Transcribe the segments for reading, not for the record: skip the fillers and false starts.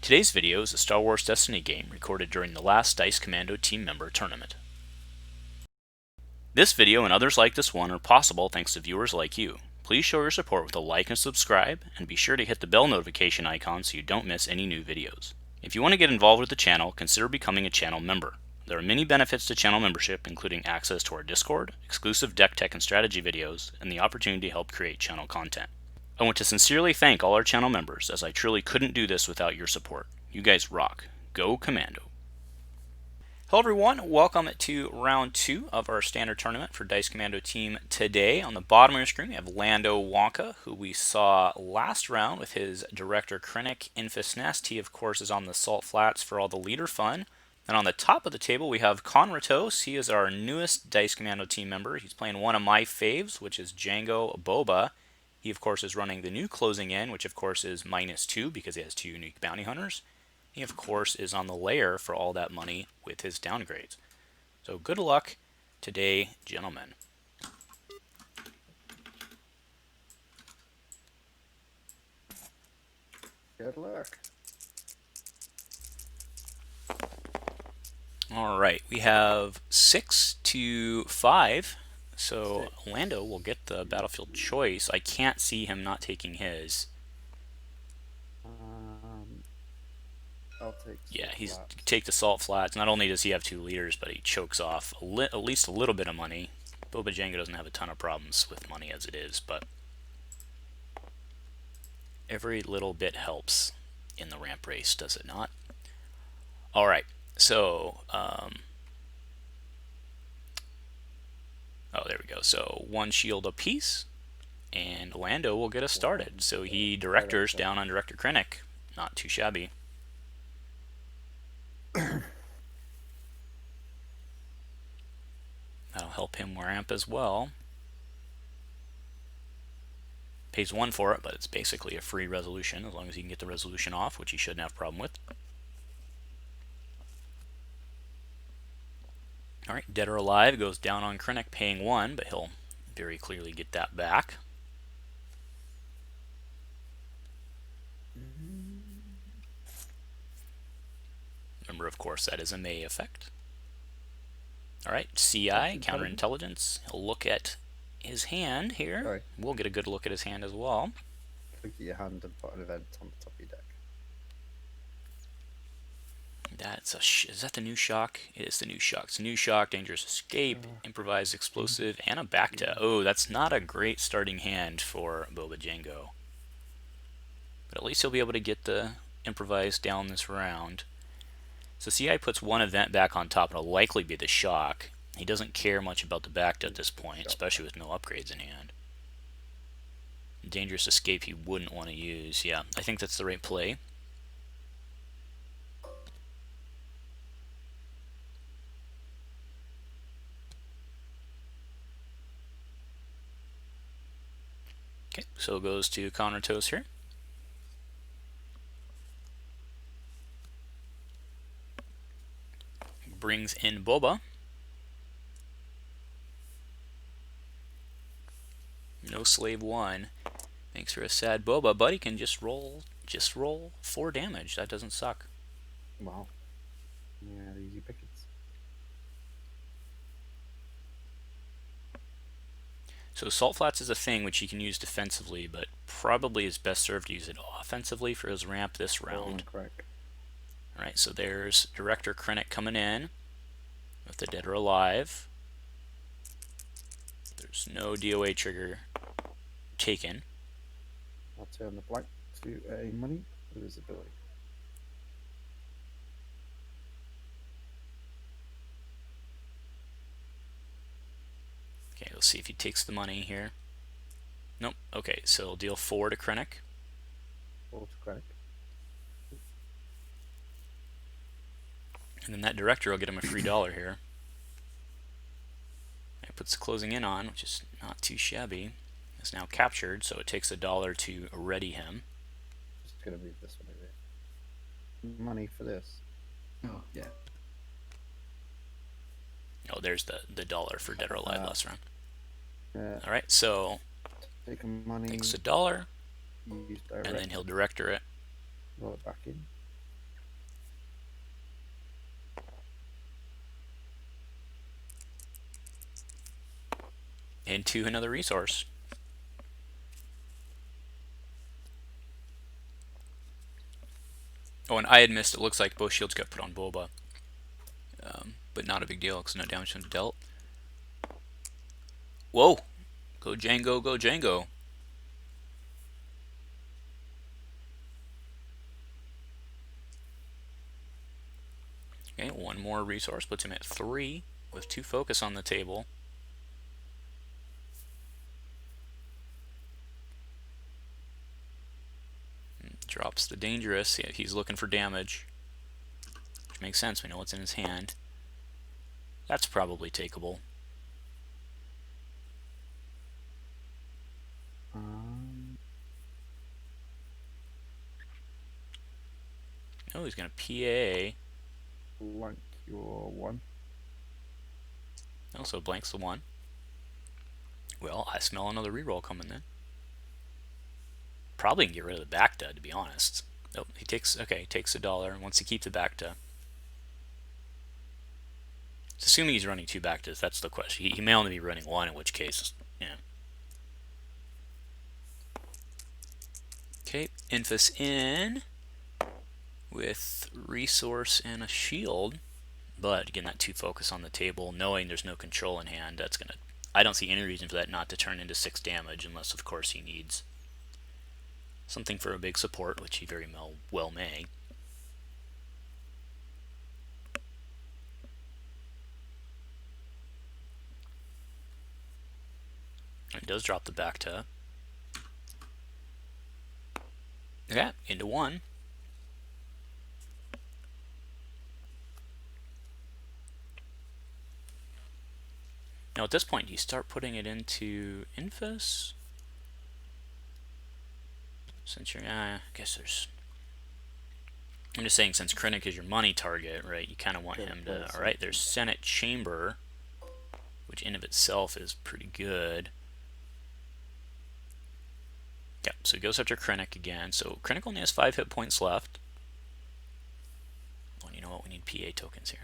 Today's video is a Star Wars Destiny game recorded during the last Dice Commando team member tournament. This video and others like this one are possible thanks to viewers like you. Please show your support with a like and subscribe, and be sure to hit the bell notification icon so you don't miss any new videos. If you want to get involved with the channel, consider becoming a channel member. There are many benefits to channel membership, including access to our Discord, exclusive deck tech and strategy videos, and the opportunity to help create channel content. I want to sincerely thank all our channel members, as I truly couldn't do this without your support. You guys rock. Go Commando. Hello everyone, welcome to round 2 of our standard tournament for Dice Commando team today. On the bottom of your screen we have Lando Wonka, who we saw last round with his Director Krennic Infus Nest. He of course is on the Salt Flats for all the leader fun. And on the top of the table we have Conratos. He is our newest Dice Commando team member. He's playing one of my faves, which is Django Boba. He of course is running the new closing in, which of course is -2 because he has 2 unique bounty hunters. He of course is on the layer for all that money with his downgrades. So good luck today, gentlemen. Good luck. All right, we have 6 to 5. So Lando will get the battlefield choice. I can't see him not taking his. I'll take. Yeah, he's take the Salt Flats. Not only does he have 2 leaders, but he chokes off at least a little bit of money. Boba Django doesn't have a ton of problems with money as it is, but every little bit helps in the ramp race, does it not? All right, so oh, there we go. So 1 shield apiece, and Lando will get us started. So he directors down on Director Krennic. Not too shabby. That'll help him ramp as well. Pays 1 for it, but it's basically a free resolution as long as he can get the resolution off, which he shouldn't have a problem with. Alright, Dead or Alive goes down on Krennic, paying 1, but he'll very clearly get that back. Remember, of course, that is a May effect. Alright, CI, counterintelligence. He'll look at his hand here. Sorry. We'll get a good look at his hand as well. Look at your hand and put an event on the top of your deck. Is that the new shock? It is the new shock. It's a new shock, dangerous escape, improvised explosive, and a Bacta. Oh, that's not a great starting hand for Boba Django. But at least he'll be able to get the improvised down this round. So CI puts 1 event back on top, and it'll likely be the shock. He doesn't care much about the Bacta at this point, especially with no upgrades in hand. Dangerous escape he wouldn't want to use. Yeah, I think that's the right play. Okay, so it goes to Conratos here. Brings in Boba. No slave 1. Thanks for a sad Boba, but he can just roll 4 damage. That doesn't suck. Wow. Yeah, easy pickings. So Salt Flats is a thing which he can use defensively, but probably is best served to use it offensively for his ramp this round. Correct. Alright, so there's Director Krennic coming in with the Dead or Alive. There's no DOA trigger taken. I'll turn the blank to a money visibility. Okay, let's see if he takes the money here. Nope. Okay, so he'll deal 4 to Krennic. 4 to Krennic. And then that director will get him a free $1 here. It puts the closing in on, which is not too shabby. It's now captured, so it takes $1 to ready him. Just gonna move this one over here. Money for this. Oh, yeah. Oh, there's the $1 for Dead or Alive last round. Yeah. Alright, so Take money. takes $1, Use direct. and then he'll director it. Roll it back in. into another resource. Oh, and I had missed, it looks like both shields got put on Boba. But not a big deal, because no damage from the dealt. Whoa! Go Django, go Django. Okay, one more resource puts him at 3 with 2 focus on the table. Drops the dangerous. Yeah, he's looking for damage. Which makes sense, we know what's in his hand. That's probably takeable. Oh, he's going to PA. Blank your 1. Also blanks the 1. Well, I smell another reroll coming then. Probably can get rid of the Bacta, to be honest. Nope, he takes, okay, he takes $1, wants to keep the Bacta. It's assuming he's running 2 Bactas, that's the question. He may only be running 1, in which case, yeah. Okay, Infus in with resource and a shield, but getting that 2 focus on the table, knowing there's no control in hand, that's gonna, I don't see any reason for that not to turn into 6 damage, unless of course he needs something for a big support, which he very well may. It does drop the Bacta. Yeah, into 1. Now at this point, you start putting it into Infus. Since you're, I guess there's, I'm just saying, since Krennic is your money target, right, you kind of want him to, alright, there's Senate Chamber, which in of itself is pretty good. Yeah, so he goes after Krennic again. So Krennic only has 5 hit points left. Well, you know what, we need PA tokens here.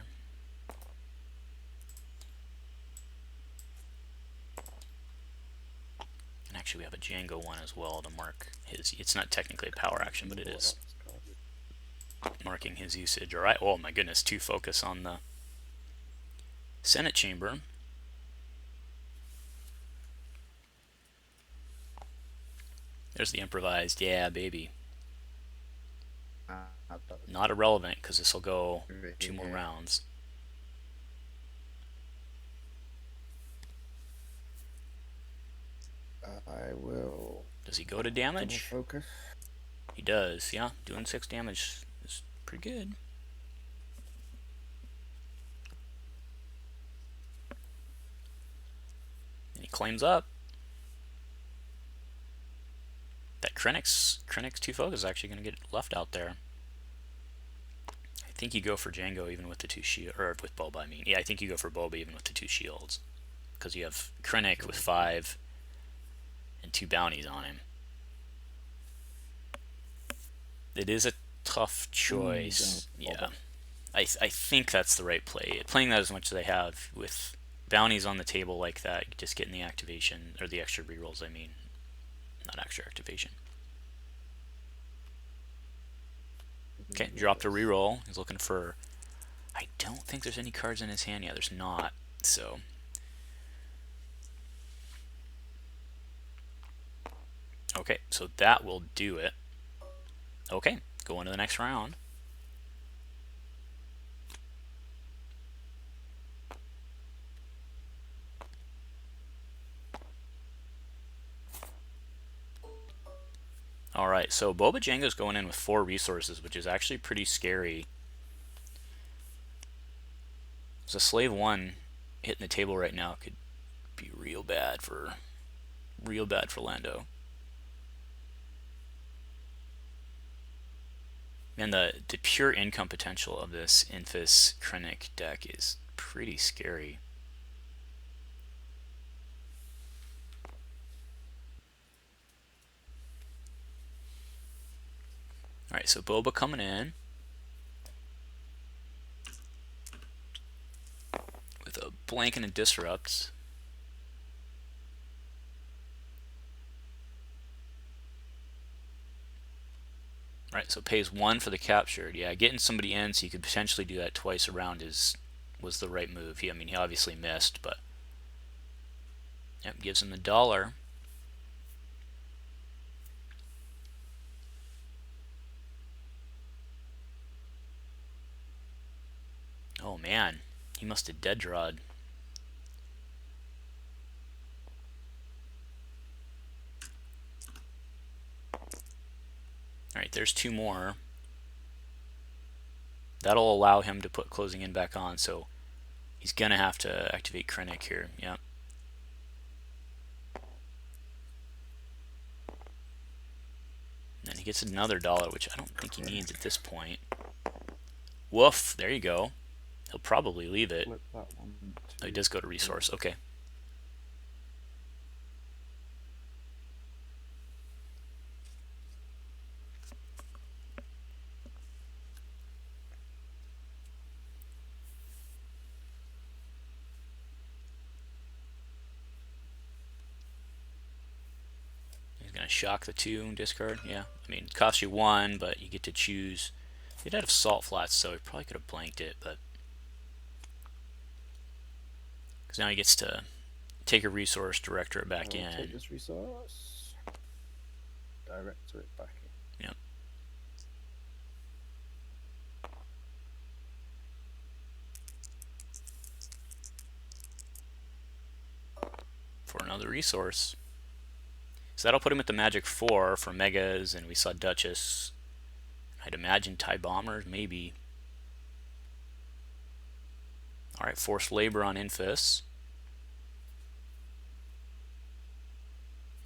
And actually we have a Django one as well to mark his, it's not technically a power action, but it is marking his usage. Alright, oh my goodness, 2 focus on the Senate Chamber. There's the improvised, yeah baby. Not irrelevant, because this will go 2 more rounds. I will. Does he go to damage? Focus. He does, yeah. Doing 6 damage is pretty good. And he claims up. That Krennic's 2 focus is actually going to get left out there. I think you go for Django even with the 2 shields, or with Boba, I mean. Yeah, I think you go for Boba even with the 2 shields. Because you have Krennic with 5 and 2 bounties on him. It is a tough choice. Yeah. I think that's the right play. Playing that as much as they have with bounties on the table like that, just getting the activation, or the extra rerolls, I mean. Not extra activation. Okay, dropped a reroll. He's looking for, I don't think there's any cards in his hand. Yeah, there's not. So okay, so that will do it. Okay, go into the next round. Alright, so Boba Jango's going in with 4 resources, which is actually pretty scary. So Slave 1 hitting the table right now could be real bad for Lando. And the pure income potential of this Infus Krennic deck is pretty scary. Alright, so Boba coming in with a blank and a disrupt. Right, so pays 1 for the captured. Yeah, getting somebody in so you could potentially do that twice around was the right move. I mean, he obviously missed, but yep, gives him the $1. Oh man, he must have dead drawed. Alright, there's 2 more. That'll allow him to put closing in back on, so he's gonna have to activate Krennic here. Yep. And he gets another $1, which I don't think he needs at this point. Woof, there you go. He'll probably leave it. Flip that one. Oh, he does go to resource. Okay. He's gonna shock the 2 and discard. Yeah, I mean, it costs you 1, but you get to choose. He did have salt flats, so he probably could have blanked it, but because now he gets to take a resource, director it back in. Take this resource, director it back in. Yep. For another resource. So that'll put him at the magic 4 for megas, and we saw Duchess. I'd imagine TIE bombers, maybe. Alright, forced labor on Infus.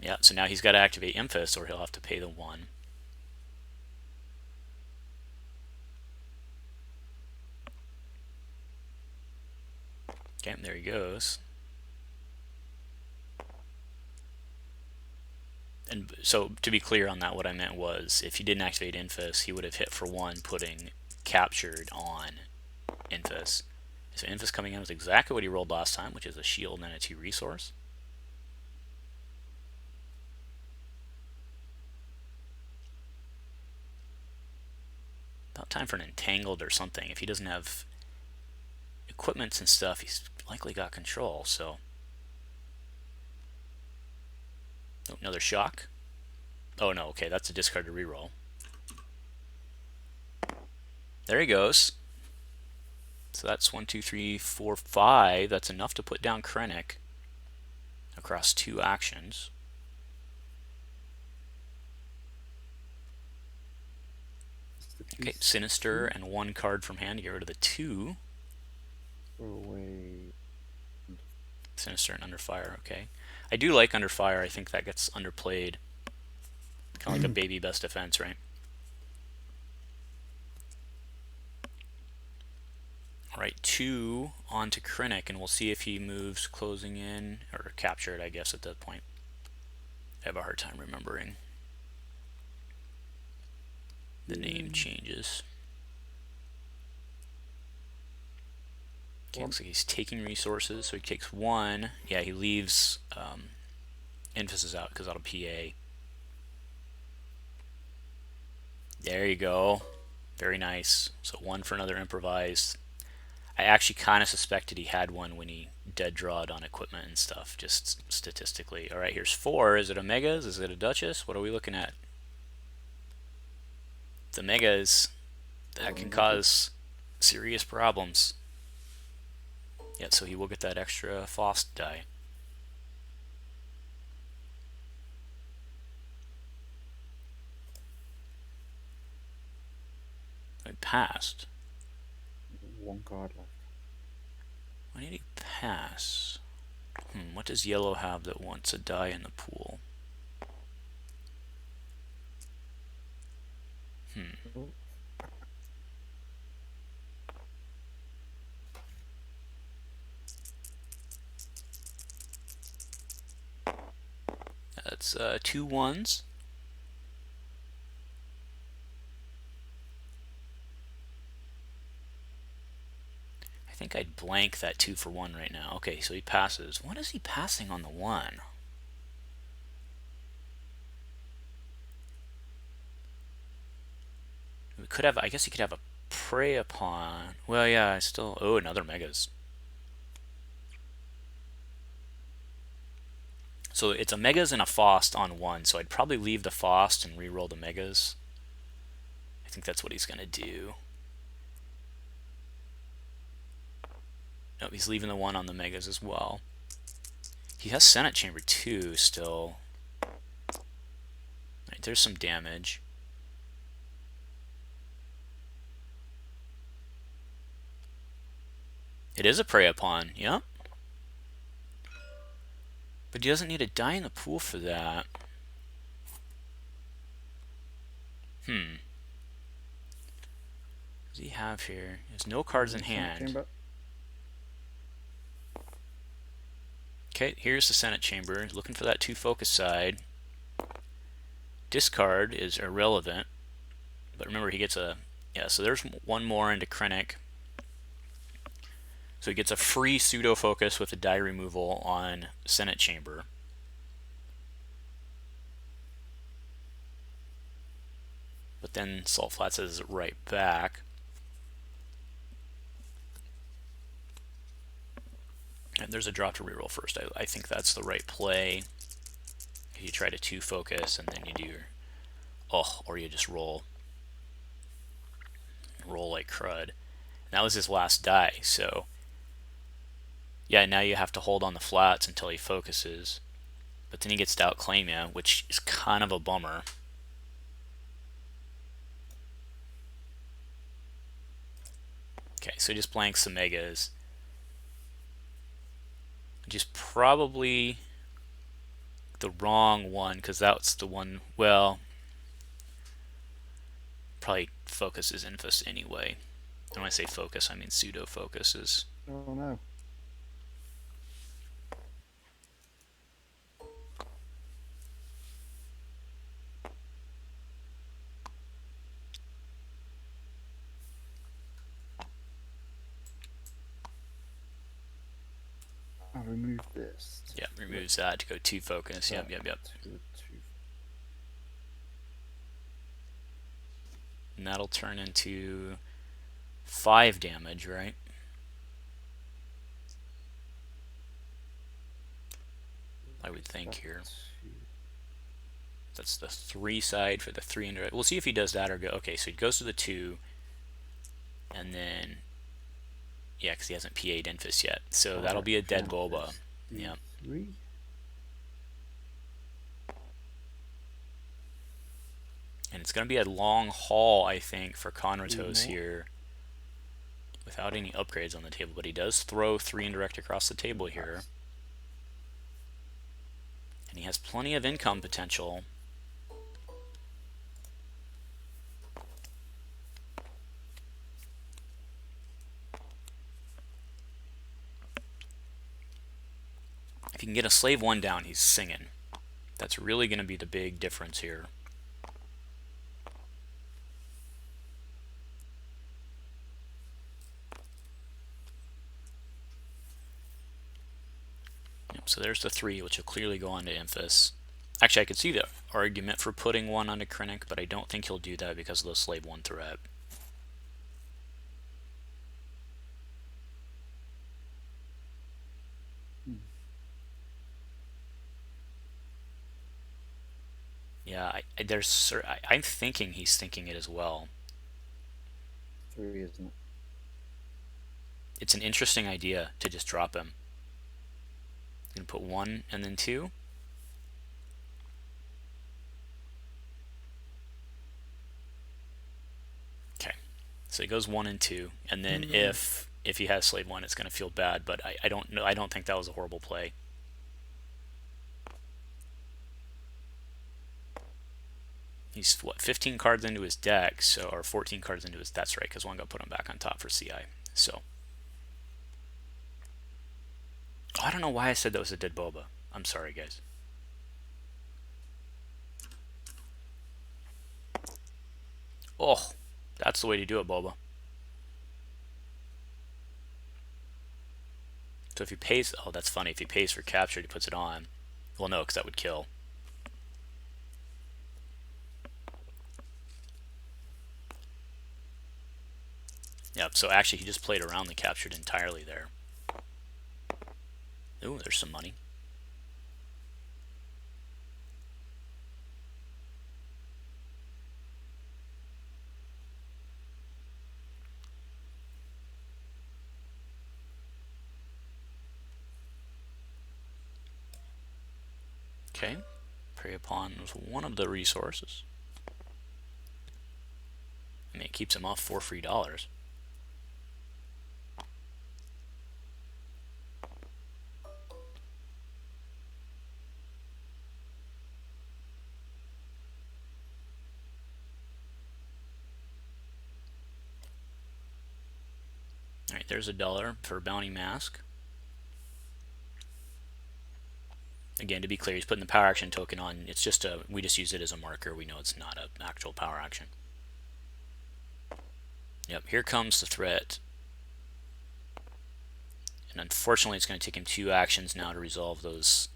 Yeah, so now he's got to activate Infus, or he'll have to pay the 1. Okay, there he goes. And so, to be clear on that, what I meant was, if he didn't activate Infus, he would have hit for 1, putting captured on Infus. So Infus coming in with exactly what he rolled last time, which is a shield and a 2 resource. About time for an entangled or something. If he doesn't have equipments and stuff, he's likely got control, so. Oh, another shock. Oh no, okay, that's a discard to reroll. There he goes. So that's 1, 2, 3, 4, 5. That's enough to put down Krennic across 2 actions. Okay, Sinister and 1 card from hand to get rid of the 2. Throw away. Sinister and Under Fire, okay. I do like Under Fire. I think that gets underplayed. Kind of like a baby best defense, right? Alright, 2 onto Krennic, and we'll see if he moves closing in, or captured, I guess, at that point. I have a hard time remembering. The name changes. Okay, looks like he's taking resources, so he takes 1. Yeah, he leaves Emphasis out because that'll PA. There you go. Very nice. So 1 for another improvised. I actually kind of suspected he had 1 when he dead drawed on equipment and stuff, just statistically. Alright, here's 4. Is it a Megas? Is it a Duchess? What are we looking at? The Megas, that can cause serious problems. Yeah, so he will get that extra Fost die. I passed. 1 card left. Why did he pass? What does yellow have that wants a die in the pool? Oh. That's 2 1s. I think I'd blank that 2 for 1 right now. Okay, so he passes. What is he passing on the 1? We could have, I guess he could have a prey upon. Well, yeah, I still. Oh, another megas. So it's a megas and a Faust on one. So I'd probably leave the Faust and re-roll the megas. I think that's what he's gonna do. Nope, he's leaving the one on the megas as well. He has Senate Chamber 2 still. Right, there's some damage. It is a prey upon, yep. But he doesn't need to die in the pool for that. What does he have here? He has no cards in hand. Okay, here's the Senate Chamber. Looking for that 2 focus side. Discard is irrelevant. But remember, he gets a... Yeah, so there's one more into Krennic. So he gets a free pseudo focus with a die removal on Senate Chamber. But then Salt Flats is right back. And there's a drop to reroll first. I think that's the right play. You try to 2 focus and then you do your... Oh, or you just roll. Roll like crud. And that was his last die, so... Yeah, now you have to hold on the flats until he focuses. But then he gets to outclaim you, which is kind of a bummer. Okay, so he just blanks some megas. Just probably the wrong one, because that's the one, well, probably focuses Infus anyway. And when I say focus, I mean pseudo focuses. Oh no. I'll remove this. Yeah, removes that to go 2 focus. Yep. And that'll turn into 5 damage, right? I would think here. That's the 3 side for the 3 indirect. We'll see if he does that or go. Okay, so he goes to the 2, and then yeah, because he hasn't PA'd Infus yet. So that'll be a dead Boba. Yeah. 3. And it's going to be a long haul, I think, for Conratos here. Without any upgrades on the table. But he does throw 3 indirect across the table here. And he has plenty of income potential. If he can get a slave 1 down, he's singing. That's really going to be the big difference here. Yep, so there's the 3, which will clearly go on to Infus. Actually, I could see the argument for putting 1 onto Krennic, but I don't think he'll do that because of the slave 1 threat. Yeah, I'm thinking he's thinking it as well. 3, isn't it? It's an interesting idea to just drop him. You can put 1 and then 2. Okay, so he goes 1 and 2, and then if he has slave 1, it's going to feel bad. But I don't know. I don't think that was a horrible play. He's what, 15 cards into his deck, so, or 14 cards into his. That's right, because 1 got put him back on top for CI. So I don't know why I said that was a dead Boba. I'm sorry, guys. Oh, that's the way to do it, Boba. So if he pays, oh, that's funny. If he pays for capture, he puts it on. Well, no, because that would kill. Yep, so actually he just played around the captured entirely there. Ooh, there's some money. Okay, prey upon one of the resources. I mean, it keeps him off 4 free dollars. Alright, there's $1 for a bounty mask. Again, to be clear, he's putting the power action token on. It's just we just use it as a marker. We know it's not an actual power action. Yep, here comes the threat. And unfortunately, it's going to take him 2 actions now to resolve those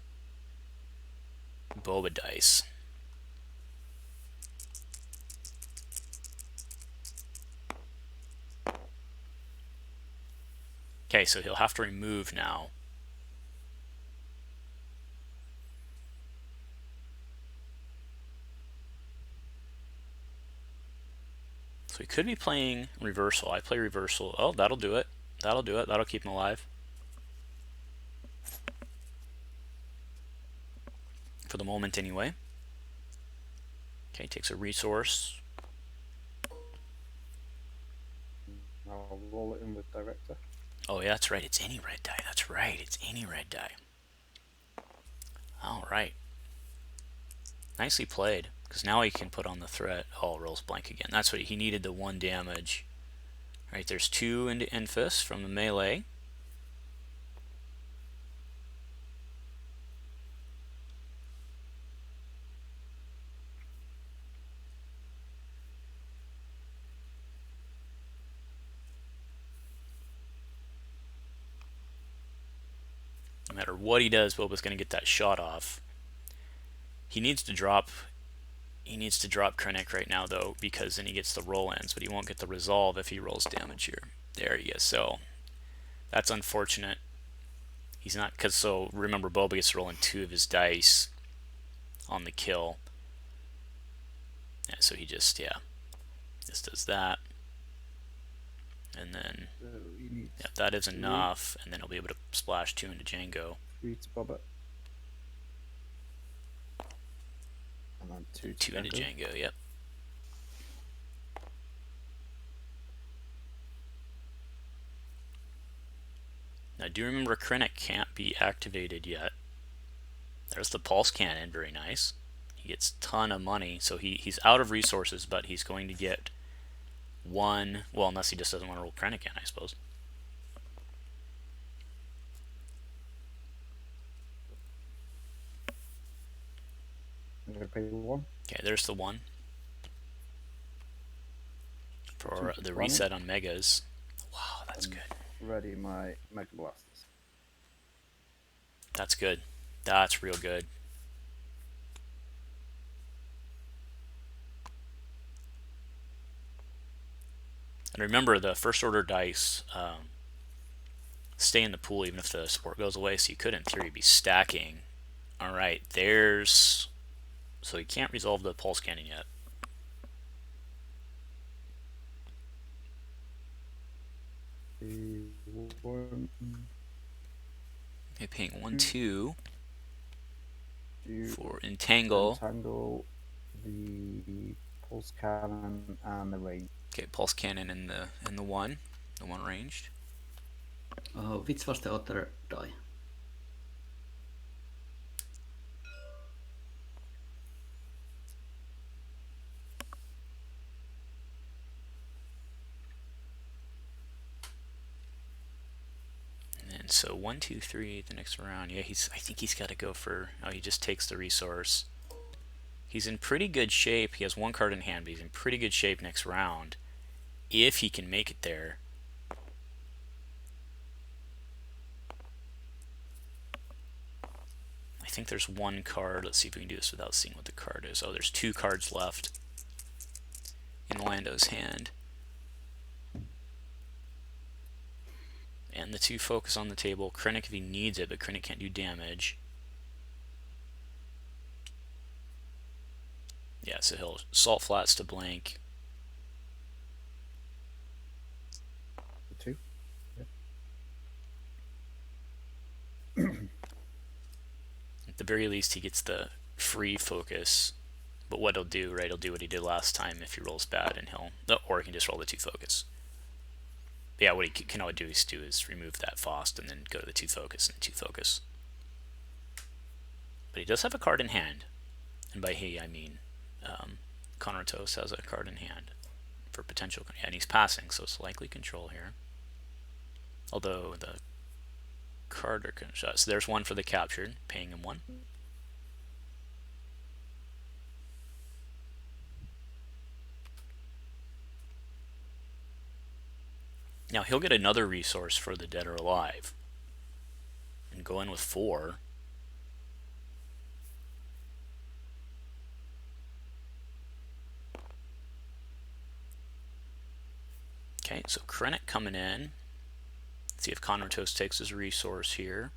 boba dice. Okay, so he'll have to remove now. So he could be playing reversal. I play reversal. Oh, that'll do it. That'll do it. That'll keep him alive. For the moment, anyway. Okay, takes a resource. I'll roll it in with Director. Oh, yeah, that's right. It's any red die. That's right. It's any red die. All right. Nicely played. Because now he can put on the threat. Oh, rolls blank again. That's what he needed, the 1 damage. All right, there's 2 into Infus from the melee. No matter what he does, Boba's going to get that shot off. He needs to drop Krennic right now, though, because then he gets the roll ends, but he won't get the resolve if he rolls damage here. There he is. So that's unfortunate. He's not, because so remember, Boba gets rolling 2 of his dice on the kill. Yeah, so he just does that. And then that is enough, and then he'll be able to splash 2 into Django. 3 to Boba. And then 2 to 2 into Django, yep. Now do remember Krennic can't be activated yet. There's the pulse cannon, very nice. He gets a ton of money, so he's out of resources, but he's going to get 1, well, unless he just doesn't want to roll Krennic in, I suppose. I'm going to pay 1. Okay, there's the 1 for the reset on Megas. Wow, that's good. Ready my Mega Blasters. That's good. That's real good. And remember, the first order dice stay in the pool even if the support goes away, so you could, in theory, be stacking. Alright, there's... So he can't resolve the pulse cannon yet. Okay, paying 1-2 for Entangle. Entangle, the pulse cannon, and the range. Okay, pulse cannon in the 1 ranged. Which was the other die? And so 1, 2, 3 the next round. Yeah, I think he's got to go for... Oh, he just takes the resource. He's in pretty good shape. He has 1 card in hand, but he's in pretty good shape next round. If he can make it there. I think there's 1 card. Let's see if we can do this without seeing what the card is. Oh, there's 2 cards left in Lando's hand. putting the 2 focus on the table. Krennic if he needs it, but Krennic can't do damage. Yeah, so he'll Salt Flats to blank. The 2. At the very least, he gets the free focus. But what he'll do, right, he'll do what he did last time if he rolls bad, and or he can just roll the 2 focus. But yeah, what he can always do is remove that Fost and then go to the 2 focus and 2 focus. But he does have a card in hand. And by he, I mean Conatos has a card in hand for potential, and he's passing, so it's likely control here. Although the card so there's 1 for the captured, paying him 1. Now he'll get another resource for the dead or alive, and go in with 4. Okay, so Krennic coming in. Let's see if Conatos takes his resource here.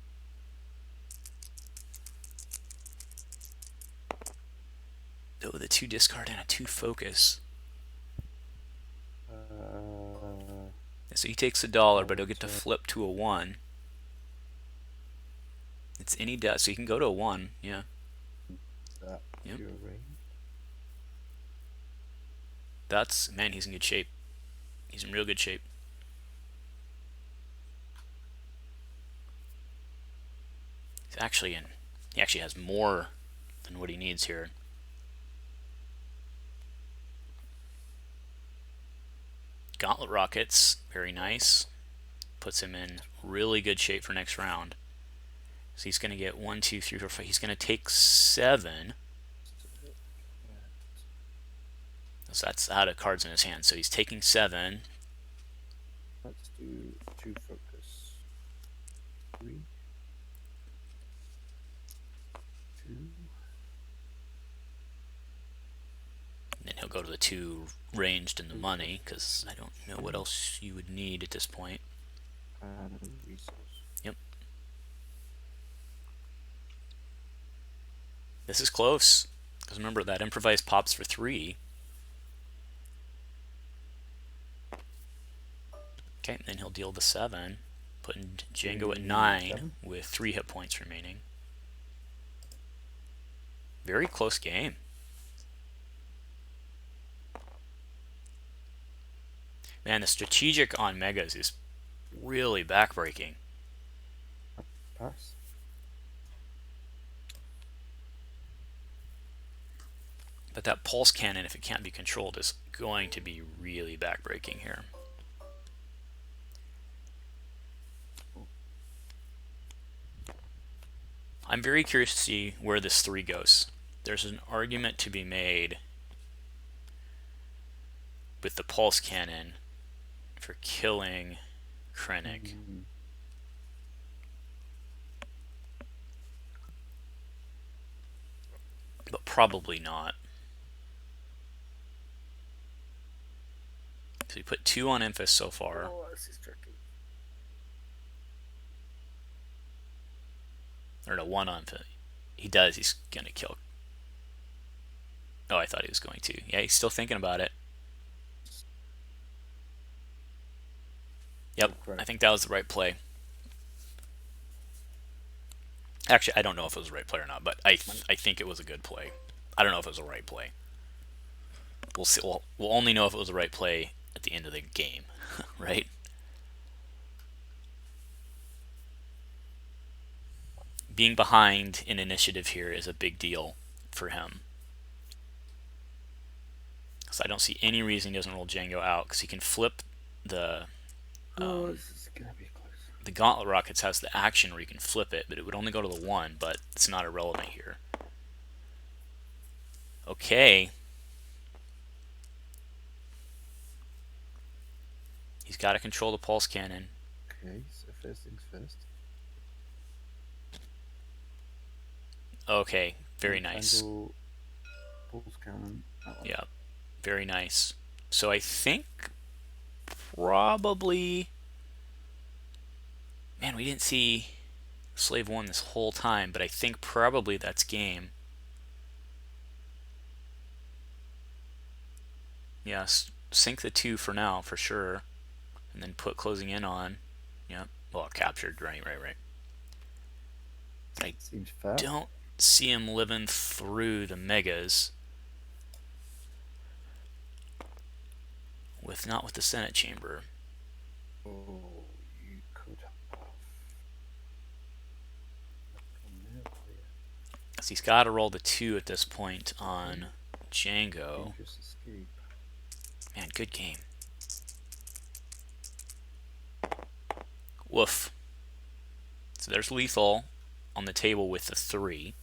Oh, the 2 discard and a 2 focus. So he takes $1, but he'll get to flip to a 1. It's any death, so you can go to a 1, yeah. Yep. That's, man, he's in good shape. He's in real good shape. He's actually in, he actually has more than what he needs here. Gauntlet Rockets, very nice. Puts him in really good shape for next round. So he's going to get 1, 2, 3, 4, 5. He's going to take 7. So that's out of cards in his hand. So he's taking 7. Let's do 2 focus. 3. 2. And then he'll go to the 2 ranged in the money, because I don't know what else you would need at this point. Resource. Yep. This is close, because remember that improvised pops for 3. Okay, then he'll deal the 7, putting Django at 9 with 3 hit points remaining. Very close game. Man, the strategic on Megas is really backbreaking. Pass. But that pulse cannon, if it can't be controlled, is going to be really backbreaking here. I'm very curious to see where this 3 goes. There's an argument to be made with the pulse cannon for killing Krennic. But probably not. So we put 2 on Emphas so far. Oh, this is tricky. Or no, 1 on Emphas. He does, he's going to kill. Oh, I thought he was going to. Yeah, he's still thinking about it. Yep, I think that was the right play. Actually, I don't know if it was the right play or not, but I think it was a good play. I don't know if it was the right play. We'll see. We'll only know if it was the right play at the end of the game, right? Being behind in initiative here is a big deal for him. So I don't see any reason he doesn't roll Django out, because he can flip the... this is gonna be close. The Gauntlet Rockets has the action where you can flip it, but it would only go to the 1, but it's not irrelevant here. Okay. He's got to control the pulse cannon. Okay, so first things first. Okay, very nice. Pulse cannon. Yeah, very nice. So I think probably Man, we didn't see Slave 1 this whole time, but I think probably that's game. Yes, sink the 2 for now, for sure. And then put closing in on. Yep. Well, captured. Right. I Seems fair. don't see him living through the megas. Not with the Senate chamber. Oh, you could have. So he's got to roll the 2 at this point on Django. Dangerous escape. Man, good game. Woof. So there's lethal on the table with the 3.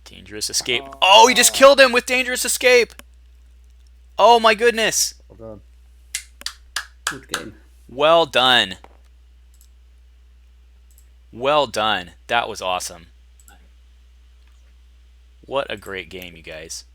Dangerous escape. Oh, he just killed him with dangerous escape. Oh my goodness. Well done. Good game. Well done. Well done. That was awesome. What a great game, you guys.